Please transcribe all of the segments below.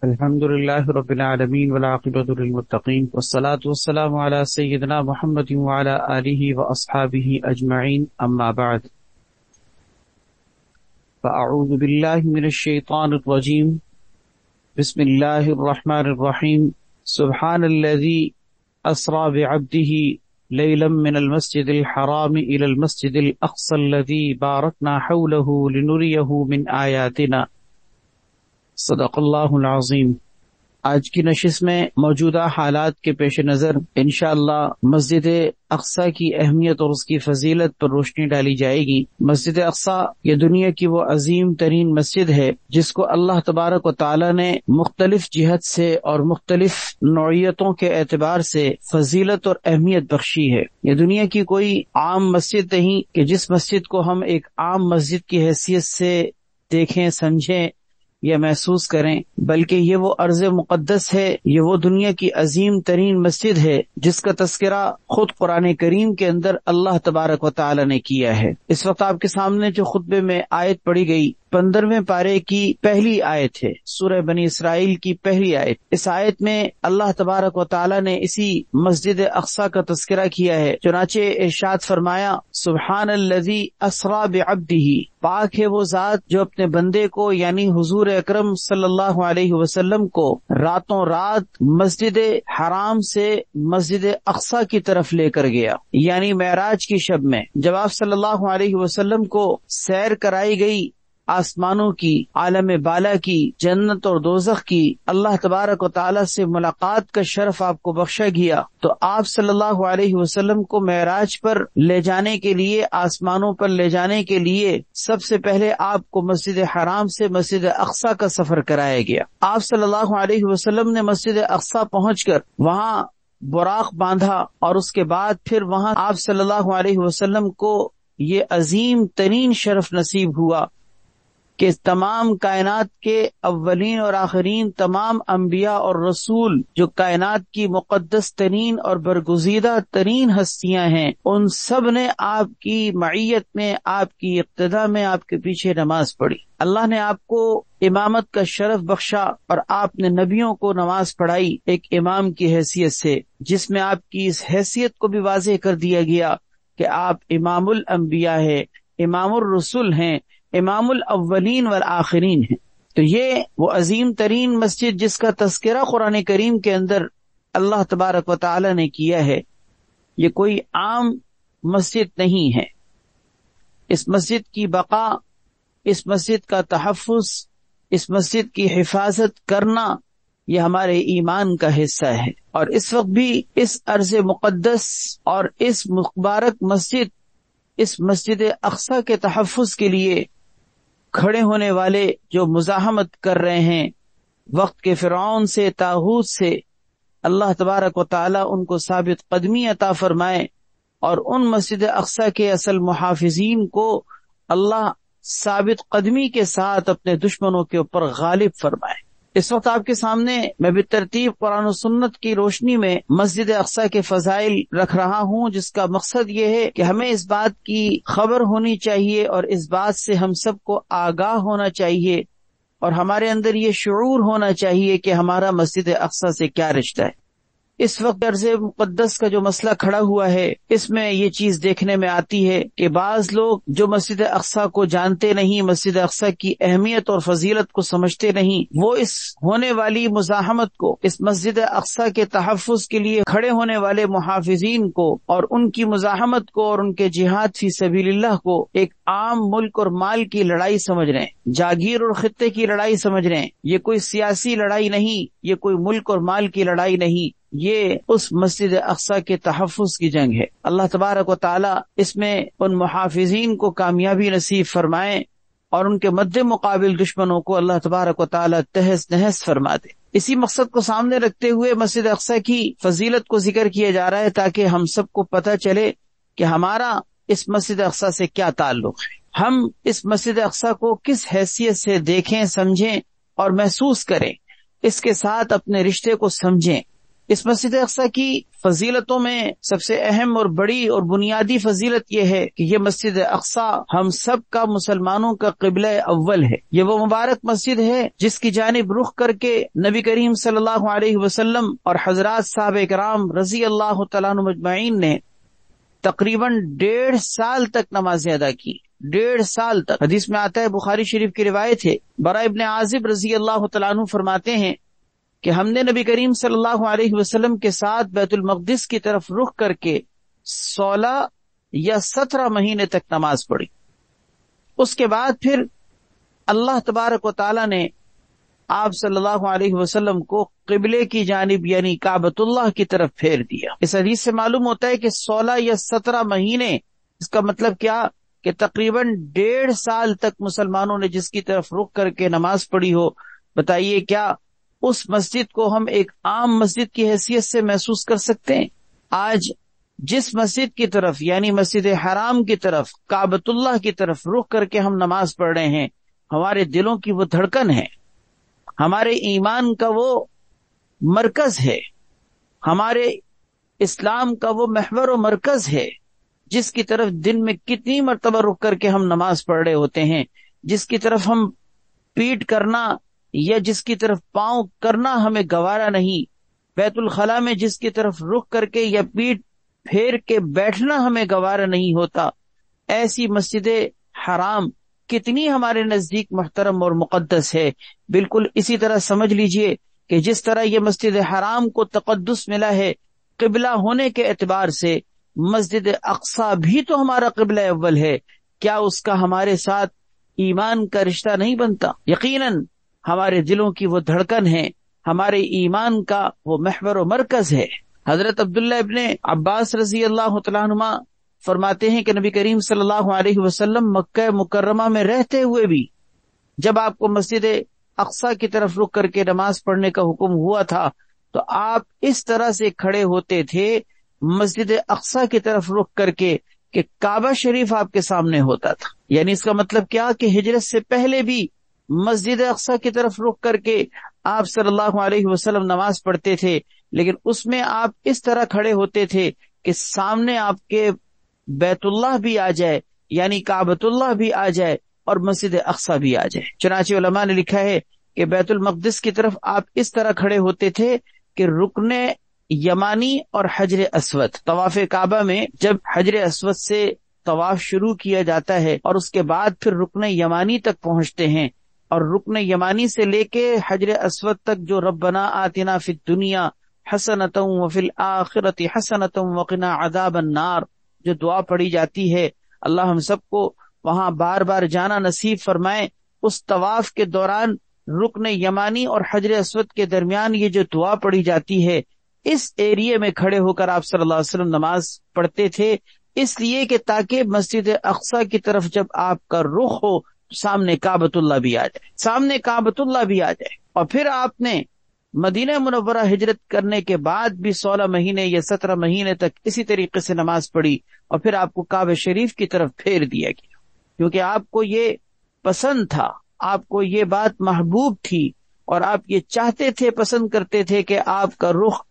الحمد لله رب العالمين والعاقبة للمتقين والصلاة والسلام على سيدنا محمد وعلى آله وأصحابه أجمعين أما بعد فأعوذ بالله من الشيطان الرجيم بسم الله الرحمن الرحيم سبحان الذي أسرى بعبده ليلا من المسجد الحرام إلى المسجد الأقصى الذي باركنا حوله لنريه من آياتنا صدق اللہ العظیم۔ آج کی نشست میں موجودہ حالات کے پیش نظر انشاءاللہ مسجد اقصی کی اہمیت اور اس کی فضیلت پر روشنی ڈالی جائے گی۔ مسجد اقصی یہ دنیا کی وہ عظیم ترین مسجد ہے جس کو اللہ تبارک و تعالی نے مختلف جہت سے اور مختلف نوعیتوں کے اعتبار سے فضیلت اور اہمیت بخشی ہے۔ یہ دنیا کی کوئی عام مسجد نہیں کہ جس مسجد کو ہم ایک عام مسجد کی حیثیت سے دیکھیں، سمجھیں یا محسوس کریں، بلکہ یہ وہ ارض مقدس ہے، یہ وہ دنیا کی عظیم ترین مسجد ہے جس کا تذکرہ خود قرآن کریم کے اندر اللہ تبارک و تعالی نے کیا ہے۔ اس وقت آپ کے سامنے جو خطبے میں آیت پڑھی گئی 15ویں پارے کی پہلی آیت ہے، سورہ بنی اسرائیل کی پہلی آیت۔ اس آیت میں اللہ تبارک و تعالی نے اسی مسجد اقصی کا تذکرہ کیا ہے۔ چنانچہ ارشاد فرمایا سبحان الذی اسری بعبدہ، پاک ہے وہ ذات جو اپنے بندے کو یعنی حضور اکرم صلی اللہ علیہ وسلم کو راتوں رات مسجد حرام سے مسجد اقصی کی طرف لے کر گیا، یعنی معراج کی شب میں جب آپ صلی اللہ علیہ وسلم کو سیر کرائی گئی آسمانوں کی، عالم بالا کی، جنت اور دوزخ کی، اللہ تبارک و تعالی سے ملاقات کا شرف آپ کو بخشا گیا، تو آپ صلی اللہ علیہ وسلم کو معراج پر لے جانے کے لیے، آسمانوں پر لے جانے کے لیے سب سے پہلے آپ کو مسجد حرام سے مسجد اقصی کا سفر کرایا گیا۔ آپ صلی اللہ علیہ وسلم نے مسجد اقصی پہنچ کر وہاں براق باندھا، اور اس کے بعد پھر وہاں آپ صلی اللہ علیہ وسلم کو یہ عظیم ترین شرف نصیب ہوا کہ تمام کائنات کے اولین اور آخرین تمام انبیاء اور رسول جو کائنات کی مقدس ترین اور برگزیدہ ترین ہستیاں ہیں، ان سب نے آپ کی معیت میں، آپ کی اقتداء میں آپ کے پیچھے نماز پڑھی۔ اللہ نے آپ کو امامت کا شرف بخشا اور آپ نے نبیوں کو نماز پڑھائی ایک امام کی حیثیت سے، جس میں آپ کی اس حیثیت کو بھی واضح کر دیا گیا کہ آپ امام الانبیاء ہیں، امام الرسل ہیں، امام الاولین والآخرین ہیں۔ تو یہ وہ عظیم ترین مسجد جس کا تذکرہ قرآن کریم کے اندر اللہ تبارک و تعالی نے کیا ہے، یہ کوئی عام مسجد نہیں ہے۔ اس مسجد کی بقا، اس مسجد کا تحفظ، اس مسجد کی حفاظت کرنا یہ ہمارے ایمان کا حصہ ہے۔ اور اس وقت بھی اس ارض مقدس اور اس مبارک مسجد، اس مسجد اقصی کے تحفظ کے لیے کھڑے ہونے والے جو مزاحمت کر رہے ہیں وقت کے فرعون سے، طاغوت سے، اللہ تبارک و تعالی ان کو ثابت قدمی عطا فرمائے اور ان مسجد اقصی کے اصل محافظین کو اللہ ثابت قدمی کے ساتھ اپنے دشمنوں کے اوپر غالب فرمائے۔ اس وقت آپ کے سامنے میں بالترتیب قرآن و سنت کی روشنی میں مسجد اقصی کے فضائل رکھ رہا ہوں، جس کا مقصد یہ ہے کہ ہمیں اس بات کی خبر ہونی چاہیے اور اس بات سے ہم سب کو آگاہ ہونا چاہیے اور ہمارے اندر یہ شعور ہونا چاہیے کہ ہمارا مسجد اقصی سے کیا رشتہ ہے۔ اس وقت ارض مقدس کا جو مسئلہ کھڑا ہوا ہے، اس میں یہ چیز دیکھنے میں آتی ہے کہ بعض لوگ جو مسجد اقصی کو جانتے نہیں، مسجد اقصی کی اہمیت اور فضیلت کو سمجھتے نہیں، وہ اس ہونے والی مزاحمت کو، اس مسجد اقصی کے تحفظ کے لیے کھڑے ہونے والے محافظین کو اور ان کی مزاحمت کو اور ان کے جہاد فی سبیل اللہ کو ایک عام ملک اور مال کی لڑائی سمجھ رہے ہیں، جاگیر اور خطے کی لڑائی سمجھ رہے ہیں۔ یہ کوئی سیاسی لڑائی نہیں، یہ کوئی ملک اور مال کی لڑائی نہیں، یہ اس مسجد اقصی کے تحفظ کی جنگ ہے۔ اللہ تبارک و تعالی اس میں ان محافظین کو کامیابی نصیب فرمائے اور ان کے مد مقابل دشمنوں کو اللہ تبارک و تعالی تہس نہس فرما دے۔ اسی مقصد کو سامنے رکھتے ہوئے مسجد اقصی کی فضیلت کو ذکر کیا جا رہا ہے تاکہ ہم سب کو پتہ چلے کہ ہمارا اس مسجد اقصی سے کیا تعلق ہے، ہم اس مسجد اقصی کو کس حیثیت سے دیکھیں، سمجھیں اور محسوس کریں، اس کے ساتھ اپنے رشتے کو سمجھیں۔ اس مسجد اقصی کی فضیلتوں میں سب سے اہم اور بڑی اور بنیادی فضیلت یہ ہے کہ یہ مسجد اقصی ہم سب کا مسلمانوں کا قبلہ اول ہے۔ یہ وہ مبارک مسجد ہے جس کی جانب رخ کر کے نبی کریم صلی اللہ علیہ وسلم اور حضرات صحابہ کرام رضی اللہ تعالیٰ عنہم اجمعین نے تقریباً 1.5 سال تک نمازیں ادا کی۔ 1.5 سال تک۔ حدیث میں آتا ہے، بخاری شریف کی روایت ہے، براء ابن عازب رضی اللہ تعالیٰ عنہ فرماتے ہیں کہ ہم نے نبی کریم صلی اللہ علیہ وسلم کے ساتھ بیت المقدس کی طرف رخ کر کے 16 یا 17 مہینے تک نماز پڑھی۔ اس کے بعد پھر اللہ تبارک و تعالی نے آپ صلی اللہ علیہ وسلم کو قبلے کی جانب یعنی کعبۃ اللہ کی طرف پھیر دیا۔ اس حدیث سے معلوم ہوتا ہے کہ 16 یا 17 مہینے، اس کا مطلب کیا کہ تقریباً 1.5 سال تک مسلمانوں نے جس کی طرف رخ کر کے نماز پڑھی ہو۔ بتائیے کیا اس مسجد کو ہم ایک عام مسجد کی حیثیت سے محسوس کر سکتے ہیں؟ آج جس مسجد کی طرف یعنی مسجد حرام کی طرف، کعبۃ اللہ کی طرف رخ کر کے ہم نماز پڑھ رہے ہیں، ہمارے دلوں کی وہ دھڑکن ہے، ہمارے ایمان کا وہ مرکز ہے، ہمارے اسلام کا وہ محور و مرکز ہے، جس کی طرف دن میں کتنی مرتبہ رک کر کے ہم نماز پڑھ رہے ہوتے ہیں، جس کی طرف ہم پیٹ کرنا یا جس کی طرف پاؤں کرنا ہمیں گوارا نہیں، بیت الخلاء میں جس کی طرف رخ کر کے یا پیٹ پھیر کے بیٹھنا ہمیں گوارا نہیں ہوتا، ایسی مسجد حرام کتنی ہمارے نزدیک محترم اور مقدس ہے۔ بالکل اسی طرح سمجھ لیجئے کہ جس طرح یہ مسجد حرام کو تقدس ملا ہے قبلہ ہونے کے اعتبار سے، مسجد اقصی بھی تو ہمارا قبلہ اول ہے، کیا اس کا ہمارے ساتھ ایمان کا رشتہ نہیں بنتا؟ یقیناً ہمارے دلوں کی وہ دھڑکن ہے، ہمارے ایمان کا وہ محور و مرکز ہے۔ حضرت عبداللہ ابن عباس رضی اللہ تعالیٰ عنہما فرماتے ہیں کہ نبی کریم صلی اللہ علیہ وسلم مکہ مکرمہ میں رہتے ہوئے بھی جب آپ کو مسجد اقصی کی طرف رک کر کے نماز پڑھنے کا حکم ہوا تھا تو آپ اس طرح سے کھڑے ہوتے تھے مسجد اقصی کی طرف رک کر کے کہ کعبہ شریف آپ کے سامنے ہوتا تھا۔ یعنی اس کا مطلب کیا کہ ہجرت سے پہلے بھی مسجد اقصی کی طرف رک کر کے آپ صلی اللہ علیہ وسلم نماز پڑھتے تھے، لیکن اس میں آپ اس طرح کھڑے ہوتے تھے کہ سامنے آپ کے بیت اللہ بھی آ جائے یعنی کعبۃ اللہ بھی آ جائے اور مسجد اقصی بھی آ جائے۔ چنانچہ علماء نے لکھا ہے کہ بیت المقدس کی طرف آپ اس طرح کھڑے ہوتے تھے کہ رکن یمانی اور حجر اسود، طواف کعبہ میں جب حجر اسود سے طواف شروع کیا جاتا ہے اور اس کے بعد پھر رکن یمانی تک پہنچتے ہیں، اور رکن یمانی سے لے کے حجر اسود تک جو ربنا آتنا فی الدنیا حسنۃ وفی الآخرۃ حسنۃ وقنا عذاب النار جو دعا پڑھی جاتی ہے، اللہ ہم سب کو وہاں بار بار جانا نصیب فرمائے۔ اس طواف کے دوران رکن یمانی اور حجر اسود کے درمیان یہ جو دعا پڑھی جاتی ہے، اس ایریے میں کھڑے ہو کر آپ صلی اللہ علیہ وسلم نماز پڑھتے تھے، اس لیے کہ تاکہ مسجد اقصی کی طرف جب آپ کا رخ ہو سامنے کعبۃ اللہ بھی آ جائے، سامنے کعبۃ اللہ بھی آ جائے۔ اور پھر آپ نے مدینہ منورہ ہجرت کرنے کے بعد بھی 16 مہینے یا 17 مہینے تک اسی طریقے سے نماز پڑھی، اور پھر آپ کو کعبہ شریف کی طرف پھیر دیا گیا، کیونکہ آپ کو یہ پسند تھا، آپ کو یہ بات محبوب تھی، اور آپ یہ چاہتے تھے، پسند کرتے تھے کہ آپ کا رخ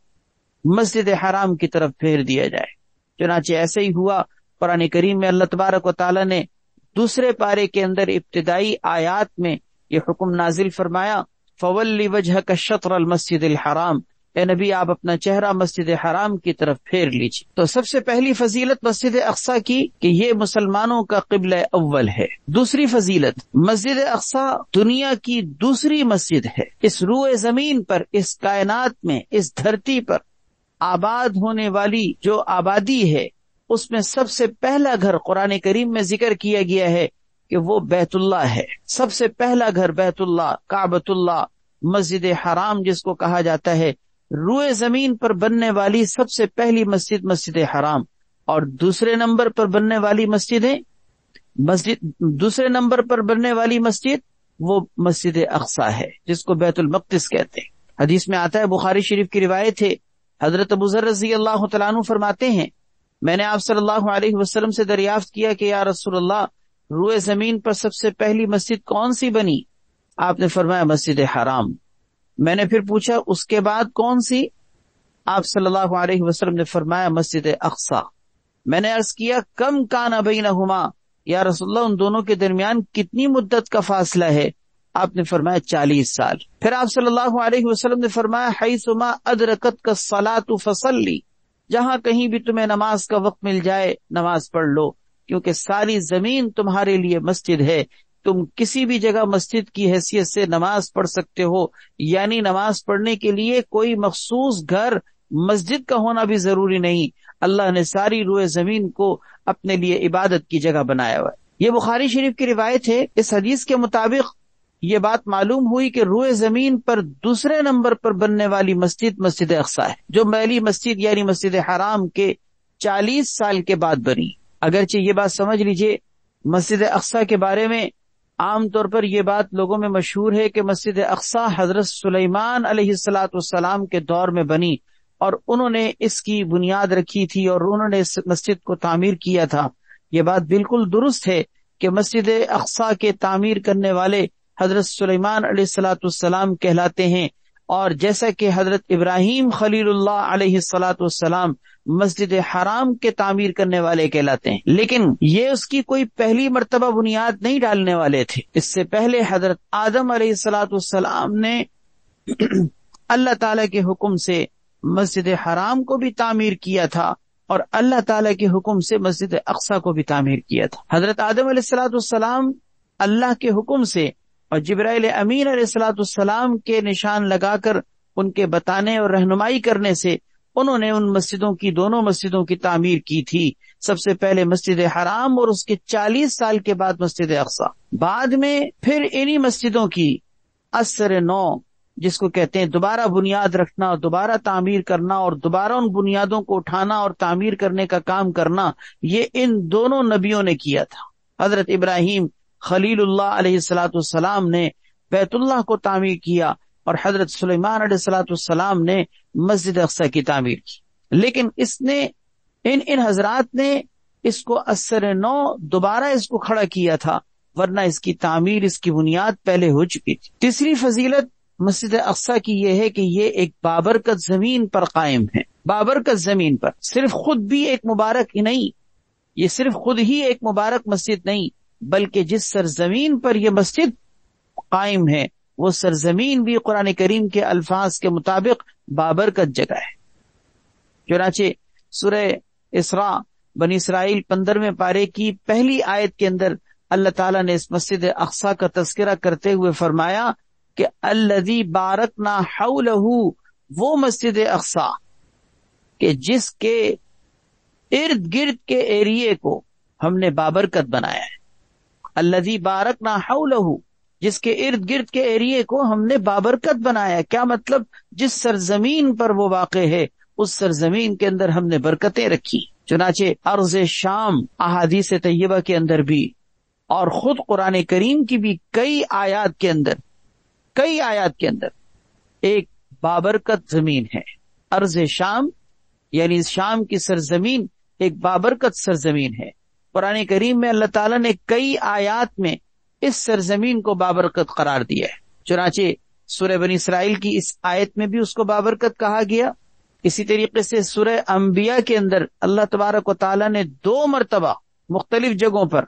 مسجد حرام کی طرف پھیر دیا جائے۔ چنانچہ ایسے ہی ہوا۔ قرآن کریم میں اللہ تبارک و تعالی نے دوسرے پارے کے اندر ابتدائی آیات میں یہ حکم نازل فرمایا، فَوَلِّ وَجْهَكَ شَطْرَ الْمَسْجِدِ الْحَرَامِ، اے نبی آپ اپنا چہرہ مسجد حرام کی طرف پھیر لیجیے۔ تو سب سے پہلی فضیلت مسجد اقصی کی کہ یہ مسلمانوں کا قبلہ اول ہے۔ دوسری فضیلت، مسجد اقصی دنیا کی دوسری مسجد ہے۔ اس روئے زمین پر، اس کائنات میں، اس دھرتی پر آباد ہونے والی جو آبادی ہے، اس میں سب سے پہلا گھر قرآن کریم میں ذکر کیا گیا ہے کہ وہ بیت اللہ ہے۔ سب سے پہلا گھر بیت اللہ، کعبۃ اللہ، مسجد حرام جس کو کہا جاتا ہے، روئے زمین پر بننے والی سب سے پہلی مسجد مسجد حرام، اور دوسرے نمبر پر بننے والی دوسرے نمبر پر بننے والی مسجد وہ مسجد اقصی ہے جس کو بیت المقدس کہتے ہیں۔ حدیث میں آتا ہے، بخاری شریف کی روایت ہے، حضرت ابو ذر رضی اللہ تعالیٰ عنہ فرماتے ہیں، میں نے آپ صلی اللہ علیہ وسلم سے دریافت کیا کہ یا رسول اللہ، روئے زمین پر سب سے پہلی مسجد کون سی بنی؟ آپ نے فرمایا مسجد حرام۔ میں نے پھر پوچھا اس کے بعد کون سی؟ آپ صلی اللہ علیہ وسلم نے فرمایا مسجد اقصی. میں نے عرض کیا کم کان بینہما، یا رسول اللہ ان دونوں کے درمیان کتنی مدت کا فاصلہ ہے؟ آپ نے فرمایا 40 سال. پھر آپ صلی اللہ علیہ وسلم نے فرمایا حیثما ادرکتک الصلاۃ فصلی، جہاں کہیں بھی تمہیں نماز کا وقت مل جائے نماز پڑھ لو، کیونکہ ساری زمین تمہارے لیے مسجد ہے. تم کسی بھی جگہ مسجد کی حیثیت سے نماز پڑھ سکتے ہو، یعنی نماز پڑھنے کے لیے کوئی مخصوص گھر مسجد کا ہونا بھی ضروری نہیں. اللہ نے ساری روئے زمین کو اپنے لیے عبادت کی جگہ بنایا ہوا ہے. یہ بخاری شریف کی روایت ہے. اس حدیث کے مطابق یہ بات معلوم ہوئی کہ روئے زمین پر دوسرے نمبر پر بننے والی مسجد مسجد اقصی ہے، جو پہلی مسجد یعنی مسجد حرام کے 40 سال کے بعد بنی. اگرچہ یہ بات سمجھ لیجئے مسجد اقصی کے بارے میں عام طور پر یہ بات لوگوں میں مشہور ہے کہ مسجد اقصی حضرت سلیمان علیہ السلام کے دور میں بنی، اور انہوں نے اس کی بنیاد رکھی تھی اور انہوں نے اس مسجد کو تعمیر کیا تھا. یہ بات بالکل درست ہے کہ مسجد اقصی کے تعمیر کرنے والے حضرت سلیمان علیہ السلام کہلاتے ہیں، اور جیسا کہ حضرت ابراہیم خلیل اللہ علیہ السلام مسجد حرام کے تعمیر کرنے والے کہلاتے ہیں. لیکن یہ اس کی کوئی پہلی مرتبہ بنیاد نہیں ڈالنے والے تھے. اس سے پہلے حضرت آدم علیہ السلام نے اللہ تعالی کے حکم سے مسجد حرام کو بھی تعمیر کیا تھا، اور اللہ تعالی کے حکم سے مسجد اقصی کو بھی تعمیر کیا تھا. حضرت آدم علیہ السلام اللہ کے حکم سے اور جبرائیل امین علیہ السلام کے نشان لگا کر ان کے بتانے اور رہنمائی کرنے سے انہوں نے ان دونوں مسجدوں کی تعمیر کی تھی. سب سے پہلے مسجد حرام اور اس کے 40 سال کے بعد مسجد اقصی. بعد میں پھر انہی مسجدوں کی اثر نو، جس کو کہتے ہیں دوبارہ بنیاد رکھنا اور دوبارہ تعمیر کرنا اور دوبارہ ان بنیادوں کو اٹھانا اور تعمیر کرنے کا کام کرنا، یہ ان دونوں نبیوں نے کیا تھا. حضرت ابراہیم خلیل اللہ علیہ السلام نے بیت اللہ کو تعمیر کیا، اور حضرت سلیمان علیہ السلام نے مسجد اقصی کی تعمیر کی. لیکن ان حضرات نے اس کو اثر نو دوبارہ اس کو کھڑا کیا تھا، ورنہ اس کی تعمیر، اس کی بنیاد پہلے ہو چکی تھی. تیسری فضیلت مسجد اقصی کی یہ ہے کہ یہ ایک بابرکت زمین پر قائم ہے. بابرکت زمین پر، صرف خود بھی ایک مبارک ہی نہیں، یہ صرف خود ہی ایک مبارک مسجد نہیں، بلکہ جس سرزمین پر یہ مسجد قائم ہے وہ سرزمین بھی قرآن کریم کے الفاظ کے مطابق بابرکت جگہ ہے. چنانچہ سورہ اسراء بنی اسرائیل 15ویں پارے کی پہلی آیت کے اندر اللہ تعالیٰ نے اس مسجد اقصی کا تذکرہ کرتے ہوئے فرمایا کہ الذی بارکنا حولہ، وہ مسجد اقصی کہ جس کے ارد گرد کے ایریے کو ہم نے بابرکت بنایا ہے. الذی بارکنا حولہ، جس کے ارد گرد کے ایریے کو ہم نے بابرکت بنایا. کیا مطلب؟ جس سرزمین پر وہ واقع ہے اس سرزمین کے اندر ہم نے برکتیں رکھی. چنانچہ ارض شام احادیث طیبہ کے اندر بھی اور خود قرآن کریم کی بھی کئی آیات کے اندر ایک بابرکت زمین ہے. ارض شام یعنی شام کی سرزمین ایک بابرکت سرزمین ہے. قرآن کریم میں اللہ تعالیٰ نے کئی آیات میں اس سرزمین کو بابرکت قرار دیا ہے. چنانچہ سورہ بنی اسرائیل کی اس آیت میں بھی اس کو بابرکت کہا گیا. اسی طریقے سے سورہ انبیاء کے اندر اللہ تبارک و تعالیٰ نے 2 مرتبہ مختلف جگہوں پر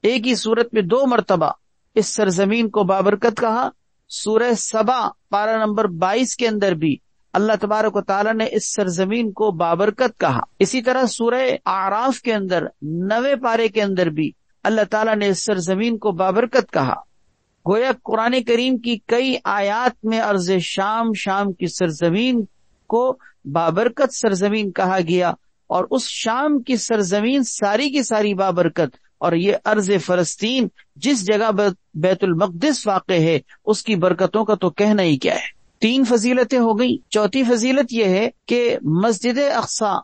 ایک ہی صورت میں 2 مرتبہ اس سرزمین کو بابرکت کہا. سورہ سبا پارہ نمبر 22 کے اندر بھی اللہ تبارک و تعالیٰ نے اس سرزمین کو بابرکت کہا. اسی طرح سورہ اعراف کے اندر 9 پارے کے اندر بھی اللہ تعالیٰ نے اس سرزمین کو بابرکت کہا. گویا قرآن کریم کی کئی آیات میں ارض شام کی سرزمین کو بابرکت سرزمین کہا گیا، اور اس شام کی سرزمین ساری کی ساری بابرکت. اور یہ ارض فلسطین جس جگہ بیت المقدس واقع ہے اس کی برکتوں کا تو کہنا ہی کیا ہے. 3 فضیلتیں ہو گئی. چوتھی فضیلت یہ ہے کہ مسجد اقصی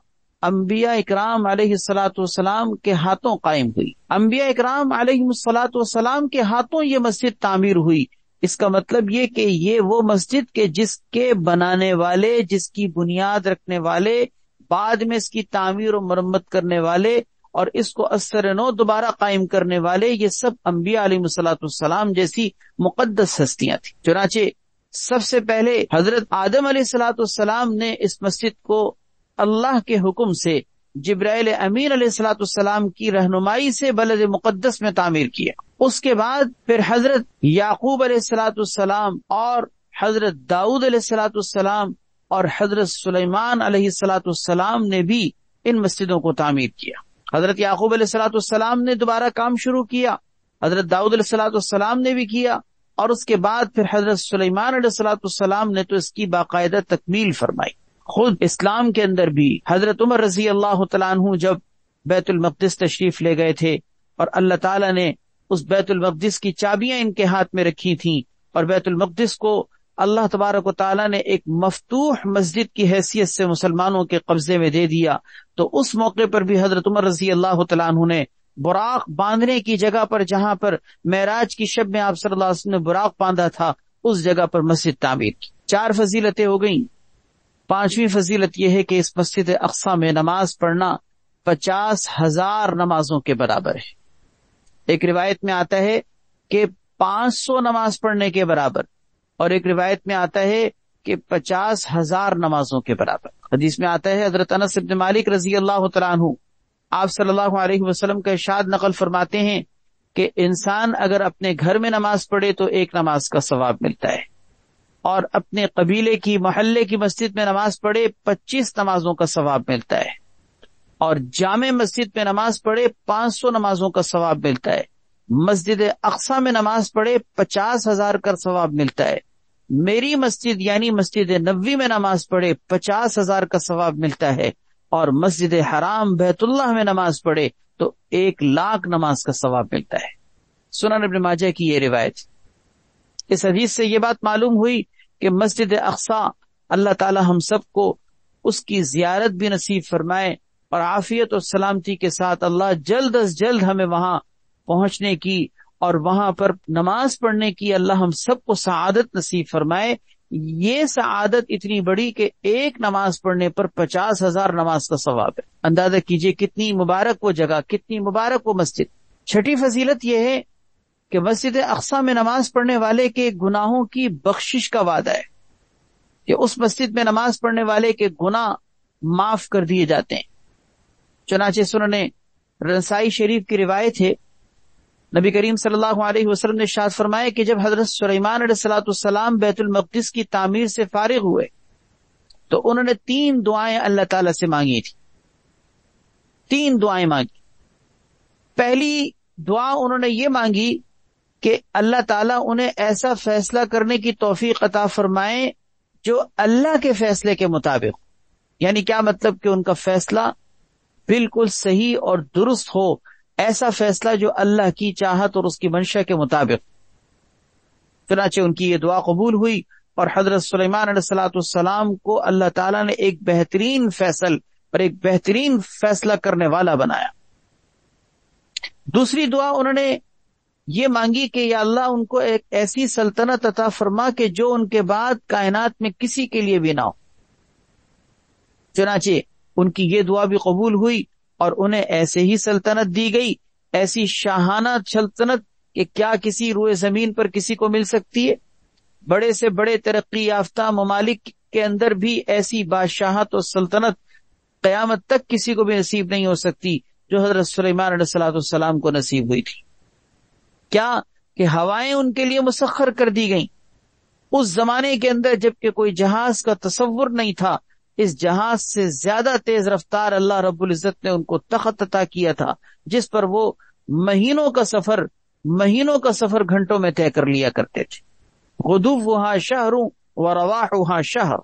انبیاء اکرام علیہ السلام کے ہاتھوں قائم ہوئی. انبیاء اکرام علیہ السلام کے ہاتھوں یہ مسجد تعمیر ہوئی. اس کا مطلب یہ کہ یہ وہ مسجد کے جس کے بنانے والے، جس کی بنیاد رکھنے والے، بعد میں اس کی تعمیر و مرمت کرنے والے اور اس کو اثر نو دوبارہ قائم کرنے والے، یہ سب انبیاء علیہ السلام جیسی مقدس ہستیاں تھیں. چنانچہ سب سے پہلے حضرت آدم علیہ الصلوۃ والسلام نے اس مسجد کو اللہ کے حکم سے جبرائیل امین علیہ الصلوۃ والسلام کی رہنمائی سے بلد مقدس میں تعمیر کیا. اس کے بعد پھر حضرت یعقوب علیہ الصلوۃ والسلام اور حضرت داؤد علیہ الصلوۃ والسلام اور حضرت سلیمان علیہ الصلوۃ والسلام نے بھی ان مسجدوں کو تعمیر کیا. حضرت یعقوب علیہ الصلوۃ والسلام نے دوبارہ کام شروع کیا، حضرت داؤد علیہ الصلوۃ والسلام نے بھی کیا، اور اس کے بعد پھر حضرت سلیمان علیہ الصلوۃ والسلام نے تو اس کی باقاعدہ تکمیل فرمائی. خود اسلام کے اندر بھی حضرت عمر رضی اللہ تعالیٰ عنہ جب بیت المقدس تشریف لے گئے تھے اور اللہ تعالیٰ نے اس بیت المقدس کی چابیاں ان کے ہاتھ میں رکھی تھیں اور بیت المقدس کو اللہ تبارک و تعالیٰ نے ایک مفتوح مسجد کی حیثیت سے مسلمانوں کے قبضے میں دے دیا، تو اس موقع پر بھی حضرت عمر رضی اللہ تعالیٰ عنہ نے براق باندھنے کی جگہ پر، جہاں پر معراج کی شب میں آپ صلی اللہ علیہ وسلم نے براق باندھا تھا، اس جگہ پر مسجد تعمیر کی. 4 فضیلتیں ہو گئیں. 5ویں فضیلت یہ ہے کہ اس مسجد اقصی میں نماز پڑھنا 50,000 نمازوں کے برابر ہے. ایک روایت میں آتا ہے کہ 500 نماز پڑھنے کے برابر، اور ایک روایت میں آتا ہے کہ 50,000 نمازوں کے برابر. حدیث میں آتا ہے حضرت انس بن مالک رضی اللہ تعالیٰ عنہ آپ صلی اللہ علیہ وسلم کا ارشاد نقل فرماتے ہیں کہ انسان اگر اپنے گھر میں نماز پڑھے تو 1 نماز کا ثواب ملتا ہے، اور اپنے قبیلے کی محلے کی مسجد میں نماز پڑھے 25 نمازوں کا ثواب ملتا ہے، اور جامع مسجد میں نماز پڑھے 500 نمازوں کا ثواب ملتا ہے. مسجد اقصی میں نماز پڑھے 50,000 کا ثواب ملتا ہے. میری مسجد یعنی مسجد نبوی میں نماز پڑھے 50,000 کا ثواب ملتا ہے، اور مسجد حرام بیت اللہ میں نماز پڑھے تو 1,00,000 نماز کا ثواب ملتا ہے. سنن ابن ماجہ کی یہ روایت. اس حدیث سے یہ بات معلوم ہوئی کہ مسجد اقصی اللہ تعالی ہم سب کو اس کی زیارت بھی نصیب فرمائے، اور عافیت اور سلامتی کے ساتھ اللہ جلد از جلد ہمیں وہاں پہنچنے کی اور وہاں پر نماز پڑھنے کی اللہ ہم سب کو سعادت نصیب فرمائے. یہ سعادت اتنی بڑی کہ 1 نماز پڑھنے پر 50,000 نماز کا ثواب ہے. اندازہ کیجئے کتنی مبارک وہ جگہ، کتنی مبارک وہ مسجد. 6ٹھی فضیلت یہ ہے کہ مسجد اقصی میں نماز پڑھنے والے کے گناہوں کی بخشش کا وعدہ ہے، کہ اس مسجد میں نماز پڑھنے والے کے گناہ معاف کر دیے جاتے ہیں. چنانچہ سنن نسائی شریف کی روایت ہے، نبی کریم صلی اللہ علیہ وسلم نے ارشاد فرمایا کہ جب حضرت سلیمان علیہ الصلوۃ والسلام بیت المقدس کی تعمیر سے فارغ ہوئے تو انہوں نے 3 دعائیں اللہ تعالی سے مانگی تھی. 3 دعائیں مانگی. پہلی دعا انہوں نے یہ مانگی کہ اللہ تعالیٰ انہیں ایسا فیصلہ کرنے کی توفیق عطا فرمائے جو اللہ کے فیصلے کے مطابق. یعنی کیا مطلب کہ ان کا فیصلہ بالکل صحیح اور درست ہو، ایسا فیصلہ جو اللہ کی چاہت اور اس کی منشا کے مطابق. چنانچہ ان کی یہ دعا قبول ہوئی اور حضرت سلیمان علیہ الصلوۃ والسلام کو اللہ تعالیٰ نے ایک بہترین فیصل اور ایک بہترین فیصلہ کرنے والا بنایا. دوسری دعا انہوں نے یہ مانگی کہ یا اللہ ان کو ایک ایسی سلطنت عطا فرما کہ جو ان کے بعد کائنات میں کسی کے لیے بھی نہ ہو. چنانچہ ان کی یہ دعا بھی قبول ہوئی اور انہیں ایسے ہی سلطنت دی گئی، ایسی شاہانہ سلطنت کہ کیا کسی روئے زمین پر کسی کو مل سکتی ہے. بڑے سے بڑے ترقی یافتہ ممالک کے اندر بھی ایسی بادشاہت اور سلطنت قیامت تک کسی کو بھی نصیب نہیں ہو سکتی جو حضرت سلیمان علیہ الصلوۃ والسلام کو نصیب ہوئی تھی. کیا کہ ہوائیں ان کے لیے مسخر کر دی گئیں. اس زمانے کے اندر جب کہ کوئی جہاز کا تصور نہیں تھا، اس جہاز سے زیادہ تیز رفتار اللہ رب العزت نے ان کو تخت عطا کیا تھا، جس پر وہ مہینوں کا سفر گھنٹوں میں طے کر لیا کرتے تھے. غدوها شہر ورواحها شہر.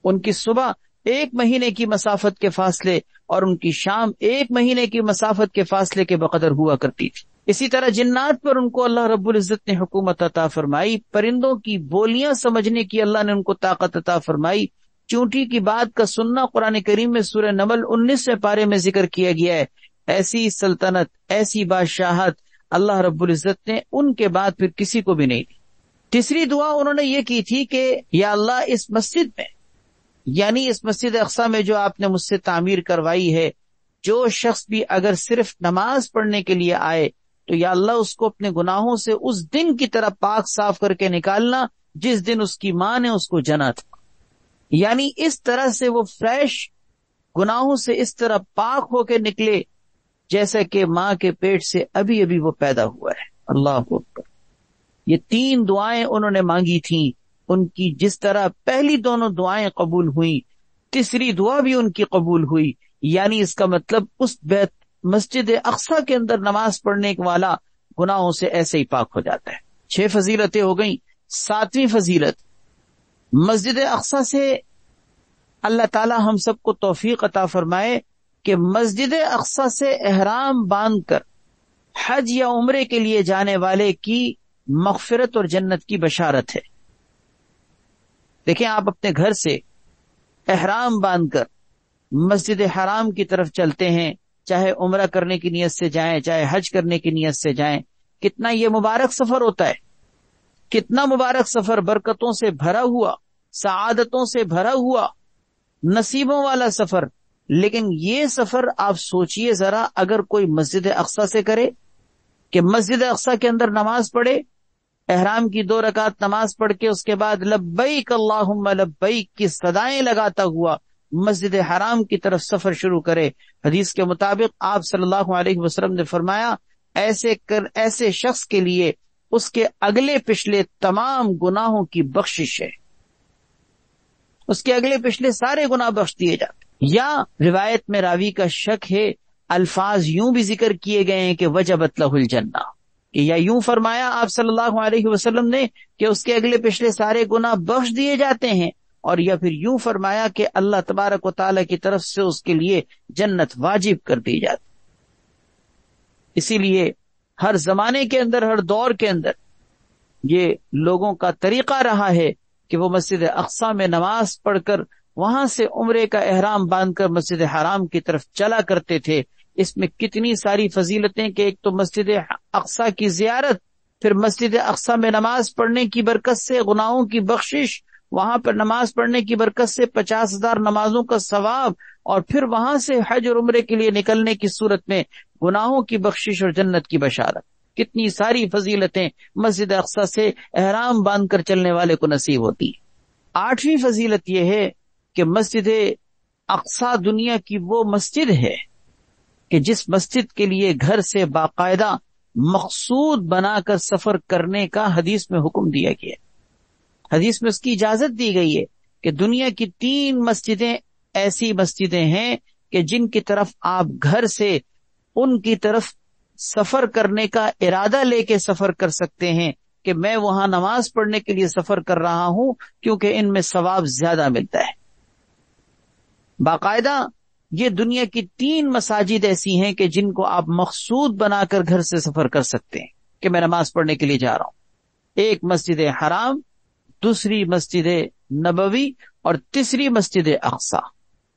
ان کی صبح 1 مہینے کی مسافت کے فاصلے اور ان کی شام 1 مہینے کی مسافت کے فاصلے کے بقدر ہوا کرتی تھی. اسی طرح جنات پر ان کو اللہ رب العزت نے حکومت عطا فرمائی. پرندوں کی بولیاں سمجھنے کی اللہ نے ان کو طاقت عطا فرمائی. چونٹی کی بات کا سننا قرآن کریم میں سورہ نمل 19 پارے میں ذکر کیا گیا ہے. ایسی سلطنت، ایسی بادشاہت اللہ رب العزت نے ان کے بعد پھر کسی کو بھی نہیں دی. تیسری دعا انہوں نے یہ کی تھی کہ یا اللہ اس مسجد میں، یعنی اس مسجد اقصی میں جو آپ نے مجھ سے تعمیر کروائی ہے، جو شخص بھی اگر صرف نماز پڑھنے کے لیے آئے تو یا اللہ اس کو اپنے گناہوں سے اس دن کی طرح پاک صاف کر کے نکالنا جس دن اس کی ماں نے اس کو جنا تھا. یعنی اس طرح سے وہ فریش گناہوں سے اس طرح پاک ہو کے نکلے جیسا کہ ماں کے پیٹ سے ابھی ابھی وہ پیدا ہوا ہے. اللہ اکبر. یہ 3 دعائیں انہوں نے مانگی تھیں. ان کی جس طرح پہلی دونوں دعائیں قبول ہوئیں، تیسری دعا بھی ان کی قبول ہوئی. یعنی اس کا مطلب اس مسجد اقصی کے اندر نماز پڑھنے والا گناہوں سے ایسے ہی پاک ہو جاتا ہے. 6 فضیلتیں ہو گئیں. 7ویں فضیلت، مسجد اقصی سے اللہ تعالی ہم سب کو توفیق عطا فرمائے کہ مسجد اقصی سے احرام باندھ کر حج یا عمرے کے لیے جانے والے کی مغفرت اور جنت کی بشارت ہے. دیکھیں، آپ اپنے گھر سے احرام باندھ کر مسجد حرام کی طرف چلتے ہیں، چاہے عمرہ کرنے کی نیت سے جائیں، چاہے حج کرنے کی نیت سے جائیں. کتنا یہ مبارک سفر ہوتا ہے، کتنا مبارک سفر، برکتوں سے بھرا ہوا، سعادتوں سے بھرا ہوا، نصیبوں والا سفر. لیکن یہ سفر آپ سوچئے ذرا، اگر کوئی مسجد اقصی سے کرے، کہ مسجد اقصی کے اندر نماز پڑھے، احرام کی 2 رکعت نماز پڑھ کے اس کے بعد لبیک اللہم لبیک کی صدائیں لگاتا ہوا مسجد حرام کی طرف سفر شروع کرے. حدیث کے مطابق آپ صلی اللہ علیہ وسلم نے فرمایا، ایسے شخص کے لیے اس کے اگلے پچھلے تمام گناہوں کی بخشش ہے. اس کے اگلے پچھلے سارے گناہ بخش دیے جاتے. یا روایت میں راوی کا شک ہے، الفاظ یوں بھی ذکر کیے گئے ہیں کہ وجبت لہ الجنہ، کہ یا یوں فرمایا آپ صلی اللہ علیہ وسلم نے کہ اس کے اگلے پچھلے سارے گناہ بخش دیے جاتے ہیں، اور یا پھر یوں فرمایا کہ اللہ تبارک و تعالی کی طرف سے اس کے لیے جنت واجب کر دی جاتی. اسی لیے ہر زمانے کے اندر، ہر دور کے اندر یہ لوگوں کا طریقہ رہا ہے کہ وہ مسجد اقصی میں نماز پڑھ کر وہاں سے عمرے کا احرام باندھ کر مسجد حرام کی طرف چلا کرتے تھے. اس میں کتنی ساری فضیلتیں کہ ایک تو مسجد اقصی کی زیارت، پھر مسجد اقصی میں نماز پڑھنے کی برکت سے گناہوں کی بخشش، وہاں پر نماز پڑھنے کی برکت سے 50,000 نمازوں کا ثواب، اور پھر وہاں سے حج اور عمرے کے لیے نکلنے کی صورت میں گناہوں کی بخشش اور جنت کی بشارت. کتنی ساری فضیلتیں مسجد اقصی سے احرام باندھ کر چلنے والے کو نصیب ہوتی. 8ویں فضیلت یہ ہے کہ مسجد اقصی دنیا کی وہ مسجد ہے کہ جس مسجد کے لیے گھر سے باقاعدہ مقصود بنا کر سفر کرنے کا حدیث میں حکم دیا گیا. حدیث میں اس کی اجازت دی گئی ہے کہ دنیا کی 3 مسجدیں ایسی مسجدیں ہیں کہ جن کی طرف آپ گھر سے ان کی طرف سفر کرنے کا ارادہ لے کے سفر کر سکتے ہیں کہ میں وہاں نماز پڑھنے کے لیے سفر کر رہا ہوں، کیونکہ ان میں ثواب زیادہ ملتا ہے. باقاعدہ یہ دنیا کی 3 مساجد ایسی ہیں کہ جن کو آپ مقصود بنا کر گھر سے سفر کر سکتے ہیں کہ میں نماز پڑھنے کے لیے جا رہا ہوں. ایک مسجد حرام، دوسری مسجد نبوی، اور تیسری مسجد اقصی.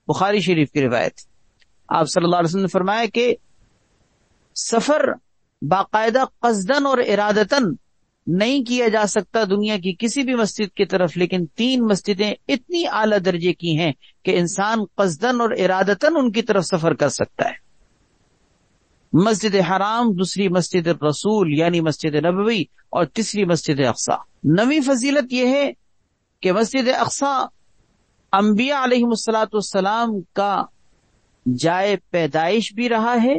بخاری شریف کی روایت، آپ صلی اللہ علیہ وسلم نے فرمایا کہ سفر باقاعدہ قصدن اور ارادتن نہیں کیا جا سکتا دنیا کی کسی بھی مسجد کی طرف، لیکن 3 مسجدیں اتنی اعلی درجے کی ہیں کہ انسان قصدن اور ارادتن ان کی طرف سفر کر سکتا ہے. مسجد حرام، دوسری مسجد رسول یعنی مسجد نبوی، اور تیسری مسجد اقصی. 9ویں فضیلت یہ ہے کہ مسجد اقصی انبیاء علیہ السلام کا جائے پیدائش بھی رہا ہے،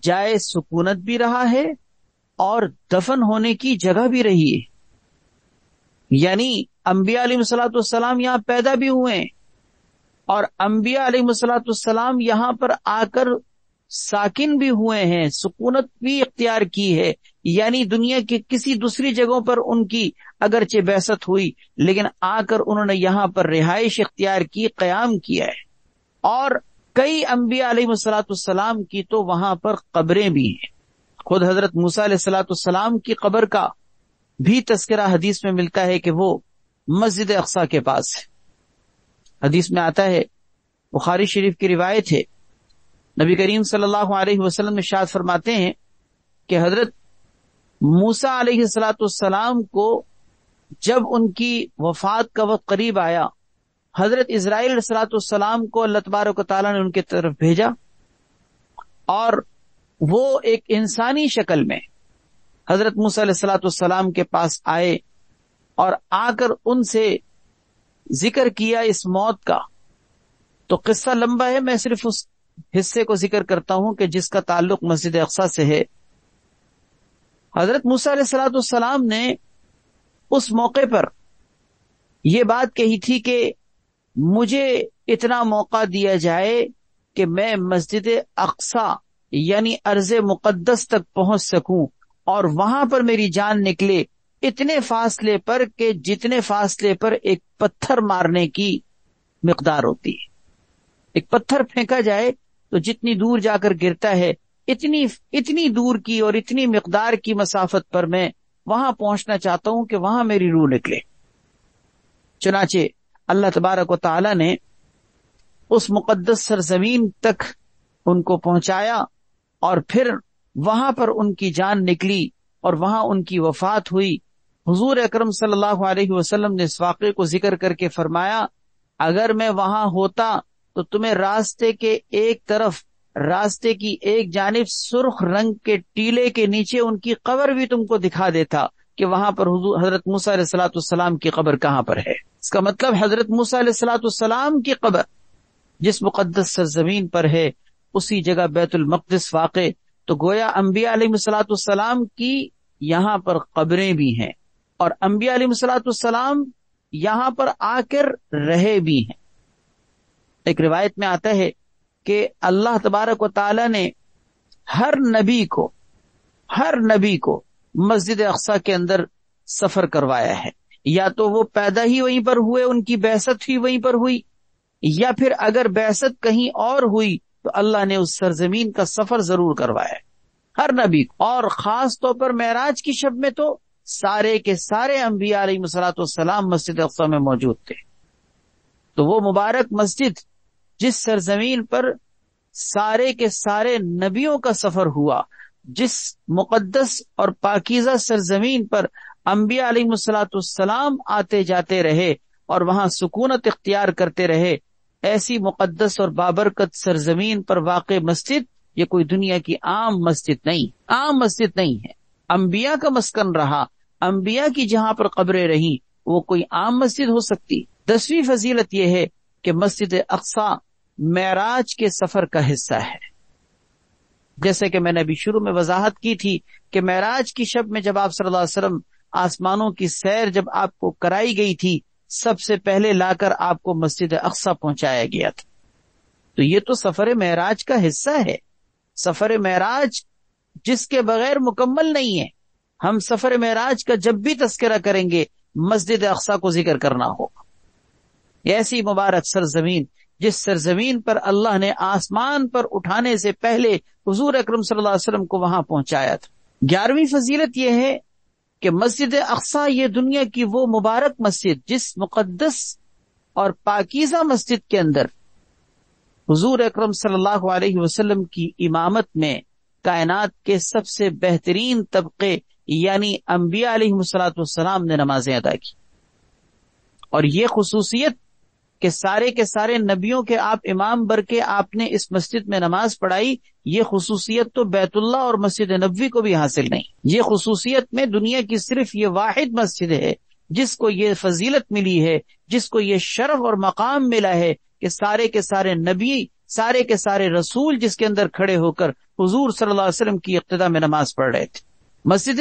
جائے سکونت بھی رہا ہے، اور دفن ہونے کی جگہ بھی رہی ہے. یعنی انبیاء علیہ السلام یہاں پیدا بھی ہوئے ہیں، اور انبیاء علیہ السلام یہاں پر آ کر ساکن بھی ہوئے ہیں، سکونت بھی اختیار کی ہے. یعنی دنیا کی کسی دوسری جگہوں پر ان کی اگرچہ بعثت ہوئی، لیکن آ کر انہوں نے یہاں پر رہائش اختیار کی، قیام کیا ہے. اور کئی انبیاء علیہ السلام کی تو وہاں پر قبریں بھی ہیں. خود حضرت موسیٰ علیہ السلام کی قبر کا بھی تذکرہ حدیث میں ملتا ہے کہ وہ مسجد اقصی کے پاس ہے. حدیث میں آتا ہے، بخاری شریف کی روایت ہے، نبی کریم صلی اللہ علیہ وسلم ارشاد فرماتے ہیں کہ حضرت موسیٰ علیہ السلام کو جب ان کی وفات کا وقت قریب آیا، حضرت اسرائیل علیہ السلام کو اللہ تبارک و تعالیٰ نے ان کی طرف بھیجا، اور وہ ایک انسانی شکل میں حضرت موسیٰ علیہ السلام کے پاس آئے اور آ کر ان سے ذکر کیا اس موت کا. تو قصہ لمبا ہے، میں صرف اس حصے کو ذکر کرتا ہوں کہ جس کا تعلق مسجد اقصی سے ہے. حضرت موسیٰ علیہ الصلوۃ والسلام نے اس موقع پر یہ بات کہی تھی کہ مجھے اتنا موقع دیا جائے کہ میں مسجد اقصی یعنی ارض مقدس تک پہنچ سکوں اور وہاں پر میری جان نکلے اتنے فاصلے پر کہ جتنے فاصلے پر ایک پتھر مارنے کی مقدار ہوتی ہے. ایک پتھر پھینکا جائے تو جتنی دور جا کر گرتا ہے اتنی دور کی اور اتنی مقدار کی مسافت پر میں وہاں پہنچنا چاہتا ہوں کہ وہاں میری روح نکلے. چنانچہ اللہ تبارک و تعالی نے اس مقدس سرزمین تک ان کو پہنچایا اور پھر وہاں پر ان کی جان نکلی اور وہاں ان کی وفات ہوئی. حضور اکرم صلی اللہ علیہ وسلم نے اس واقعے کو ذکر کر کے فرمایا اگر میں وہاں ہوتا تو تمہیں راستے کے ایک طرف راستے کی ایک جانب سرخ رنگ کے ٹیلے کے نیچے ان کی قبر بھی تم کو دکھا دیتا کہ وہاں پر حضرت موسیٰ علیہ الصلوۃ والسلام کی قبر کہاں پر ہے. اس کا مطلب حضرت موسیٰ علیہ الصلوۃ والسلام کی قبر جس مقدس سرزمین پر ہے اسی جگہ بیت المقدس واقع. تو گویا انبیاء علیہ الصلوۃ والسلام کی یہاں پر قبریں بھی ہیں اور انبیاء علیہ الصلوۃ والسلام یہاں پر آ کر رہے بھی ہیں. ایک روایت میں آتا ہے کہ اللہ تبارک و تعالی نے ہر نبی کو مسجد اقصی کے اندر سفر کروایا ہے. یا تو وہ پیدا ہی وہیں پر ہوئے، ان کی بعثت ہی وہیں پر ہوئی، یا پھر اگر بعثت کہیں اور ہوئی تو اللہ نے اس سرزمین کا سفر ضرور کروایا ہے ہر نبی کو. اور خاص طور پر معراج کی شب میں تو سارے کے سارے انبیاء علیہ الصلوۃ والسلام مسجد اقصی میں موجود تھے. تو وہ مبارک مسجد جس سرزمین پر سارے کے سارے نبیوں کا سفر ہوا، جس مقدس اور پاکیزہ سرزمین پر انبیاء علیہ الصلوۃ والسلام آتے جاتے رہے اور وہاں سکونت اختیار کرتے رہے، ایسی مقدس اور بابرکت سرزمین پر واقع مسجد یہ کوئی دنیا کی عام مسجد نہیں ہے. انبیاء کا مسکن رہا، انبیاء کی جہاں پر قبریں رہیں وہ کوئی عام مسجد ہو سکتی. 10ویں فضیلت یہ ہے کہ مسجد اقصی معراج کے سفر کا حصہ ہے. جیسے کہ میں نے ابھی شروع میں وضاحت کی تھی کہ معراج کی شب میں جب آپ صلی اللہ علیہ وسلم آسمانوں کی سیر جب آپ کو کرائی گئی تھی، سب سے پہلے لا کر آپ کو مسجد اقصی پہنچایا گیا تھا. تو یہ تو سفر معراج کا حصہ ہے. سفر معراج جس کے بغیر مکمل نہیں ہے. ہم سفر معراج کا جب بھی تذکرہ کریں گے مسجد اقصی کو ذکر کرنا ہوگا. ایسی مبارک سرزمین جس سرزمین پر اللہ نے آسمان پر اٹھانے سے پہلے حضور اکرم صلی اللہ علیہ وسلم کو وہاں پہنچایا تھا. 11ویں فضیلت یہ ہے کہ مسجد اقصی یہ دنیا کی وہ مبارک مسجد جس مقدس اور پاکیزہ مسجد کے اندر حضور اکرم صلی اللہ علیہ وسلم کی امامت میں کائنات کے سب سے بہترین طبقے یعنی انبیاء علیہ الصلوۃ والسلام نے نمازیں ادا کی. اور یہ خصوصیت کہ سارے کے سارے نبیوں کے آپ امام بر کے آپ نے اس مسجد میں نماز پڑھائی، یہ خصوصیت تو بیت اللہ اور مسجد نبوی کو بھی حاصل نہیں. یہ خصوصیت میں دنیا کی صرف یہ واحد مسجد ہے جس کو یہ فضیلت ملی ہے، جس کو یہ شرف اور مقام ملا ہے کہ سارے کے سارے نبی، سارے کے سارے رسول جس کے اندر کھڑے ہو کر حضور صلی اللہ علیہ وسلم کی اقتداء میں نماز پڑھ رہے تھے. مسجد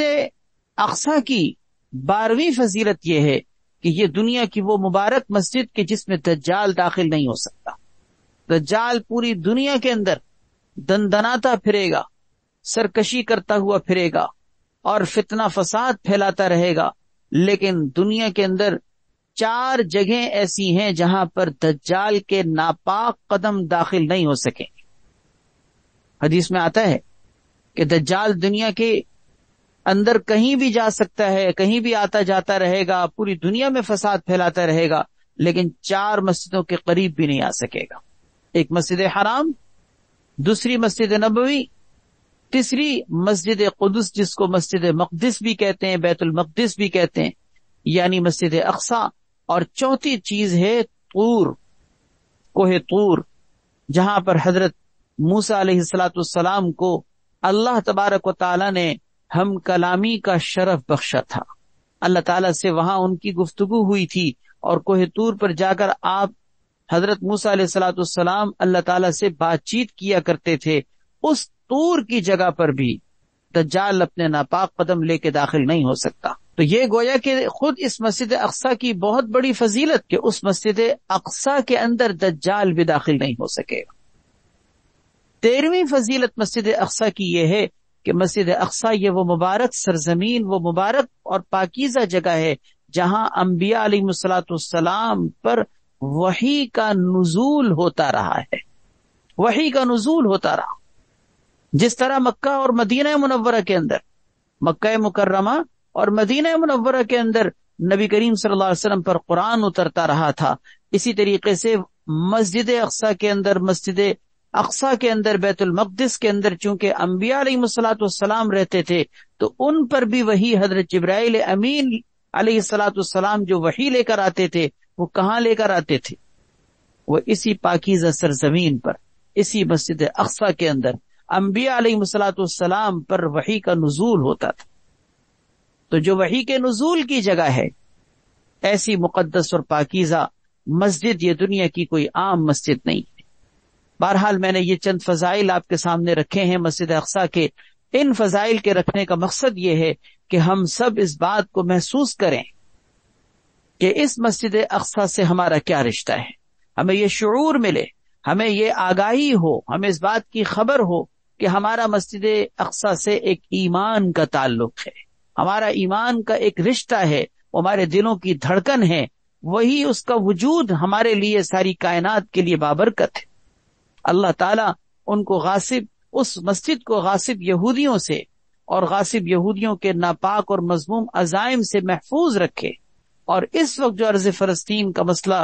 اقصی کی 12ویں فضیلت یہ ہے کہ یہ دنیا کی وہ مبارک مسجد کہ جس میں دجال داخل نہیں ہو سکتا. دجال پوری دنیا کے اندر دندناتا پھرے گا، سرکشی کرتا ہوا پھرے گا اور فتنہ فساد پھیلاتا رہے گا، لیکن دنیا کے اندر 4 جگہیں ایسی ہیں جہاں پر دجال کے ناپاک قدم داخل نہیں ہو سکیں. حدیث میں آتا ہے کہ دجال دنیا کے اندر کہیں بھی جا سکتا ہے، کہیں بھی آتا جاتا رہے گا، پوری دنیا میں فساد پھیلاتا رہے گا، لیکن 4 مسجدوں کے قریب بھی نہیں آ سکے گا. ایک مسجد حرام، دوسری مسجد نبوی، تیسری مسجد قدس جس کو مسجد مقدس بھی کہتے ہیں، بیت المقدس بھی کہتے ہیں، یعنی مسجد اقصی، اور چوتھی چیز ہے طور، کوہ طور، جہاں پر حضرت موسیٰ علیہ الصلوۃ والسلام کو اللہ تبارک و تعالی نے ہم کلامی کا شرف بخشا تھا. اللہ تعالیٰ سے وہاں ان کی گفتگو ہوئی تھی، اور کوہ طور پر جا کر آپ حضرت موسیٰ علیہ الصلوۃ والسلام اللہ تعالیٰ سے بات چیت کیا کرتے تھے، اس طور کی جگہ پر بھی دجال اپنے ناپاک قدم لے کے داخل نہیں ہو سکتا۔ تو یہ گویا کہ خود اس مسجد اقصیٰ کی بہت بڑی فضیلت کہ اس مسجد اقصیٰ کے اندر دجال بھی داخل نہیں ہو سکے گا۔ 13ویں فضیلت مسجد اقصیٰ کی یہ ہے کہ مسجد اقصیٰ یہ وہ مبارک سرزمین، وہ مبارک اور پاکیزہ جگہ ہے جہاں انبیاء علیہ الصلوۃ والسلام پر وحی کا نزول ہوتا رہا ہے، وحی کا نزول ہوتا رہا۔ جس طرح مکہ اور مدینہ منورہ کے اندر، مکہ مکرمہ اور مدینہ منورہ کے اندر نبی کریم صلی اللہ علیہ وسلم پر قرآن اترتا رہا تھا، اسی طریقے سے مسجد اقصیٰ کے اندر، مسجد اقصیٰ کے اندر، بیت المقدس کے اندر چونکہ انبیاء علیہ الصلوۃ والسلام رہتے تھے تو ان پر بھی وہی حضرت جبرائیل امین علیہ الصلوۃ والسلام جو وحی لے کر آتے تھے، وہ کہاں لے کر آتے تھے؟ وہ اسی پاکیزہ سرزمین پر، اسی مسجد اقصیٰ کے اندر انبیاء علیہ الصلوۃ والسلام پر وحی کا نزول ہوتا تھا۔ تو جو وحی کے نزول کی جگہ ہے، ایسی مقدس اور پاکیزہ مسجد یہ دنیا کی کوئی عام مسجد نہیں ہے۔ بہرحال میں نے یہ چند فضائل آپ کے سامنے رکھے ہیں مسجد اقصیٰ کے۔ ان فضائل کے رکھنے کا مقصد یہ ہے کہ ہم سب اس بات کو محسوس کریں کہ اس مسجد اقصیٰ سے ہمارا کیا رشتہ ہے، ہمیں یہ شعور ملے، ہمیں یہ آگاہی ہو، ہمیں اس بات کی خبر ہو کہ ہمارا مسجد اقصیٰ سے ایک ایمان کا تعلق ہے، ہمارا ایمان کا ایک رشتہ ہے، وہ ہمارے دلوں کی دھڑکن ہے، وہی اس کا وجود ہمارے لیے ساری کائنات کے لیے بابرکت ہے۔ اللہ تعالیٰ ان کو غاصب، اس مسجد کو غاصب یہودیوں سے اور غاصب یہودیوں کے ناپاک اور مذموم عزائم سے محفوظ رکھے۔ اور اس وقت جو ارض فلسطین کا مسئلہ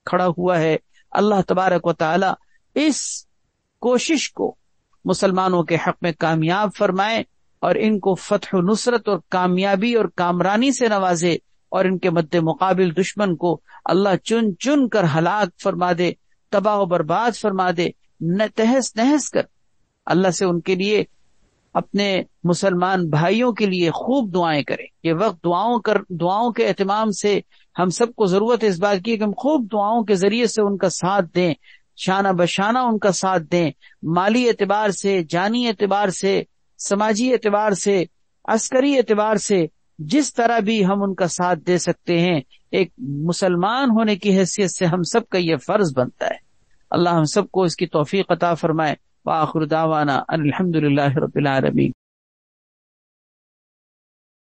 کھڑا ہوا ہے، اللہ تبارک و تعالیٰ اس کوشش کو مسلمانوں کے حق میں کامیاب فرمائے اور ان کو فتح و نصرت اور کامیابی اور کامرانی سے نوازے، اور ان کے مد مقابل دشمن کو اللہ چن چن کر ہلاک فرما دے، تباہ و برباد فرما دے، تہس نہس کر۔ اللہ سے ان کے لیے، اپنے مسلمان بھائیوں کے لیے خوب دعائیں کریں۔ یہ وقت دعاؤں کے اہتمام سے ہم سب کو ضرورت ہے اس بات کی کہ ہم خوب دعاؤں کے ذریعے سے ان کا ساتھ دیں، شانہ بشانہ ان کا ساتھ دیں، مالی اعتبار سے، جانی اعتبار سے، سماجی اعتبار سے، عسکری اعتبار سے، جس طرح بھی ہم ان کا ساتھ دے سکتے ہیں، ایک مسلمان ہونے کی حیثیت سے ہم سب کا یہ فرض بنتا ہے۔ اللہ ہم سب کو اس کی توفیق عطا فرمائے۔ وآخر دعوانا ان الحمد للہ رب العالمین۔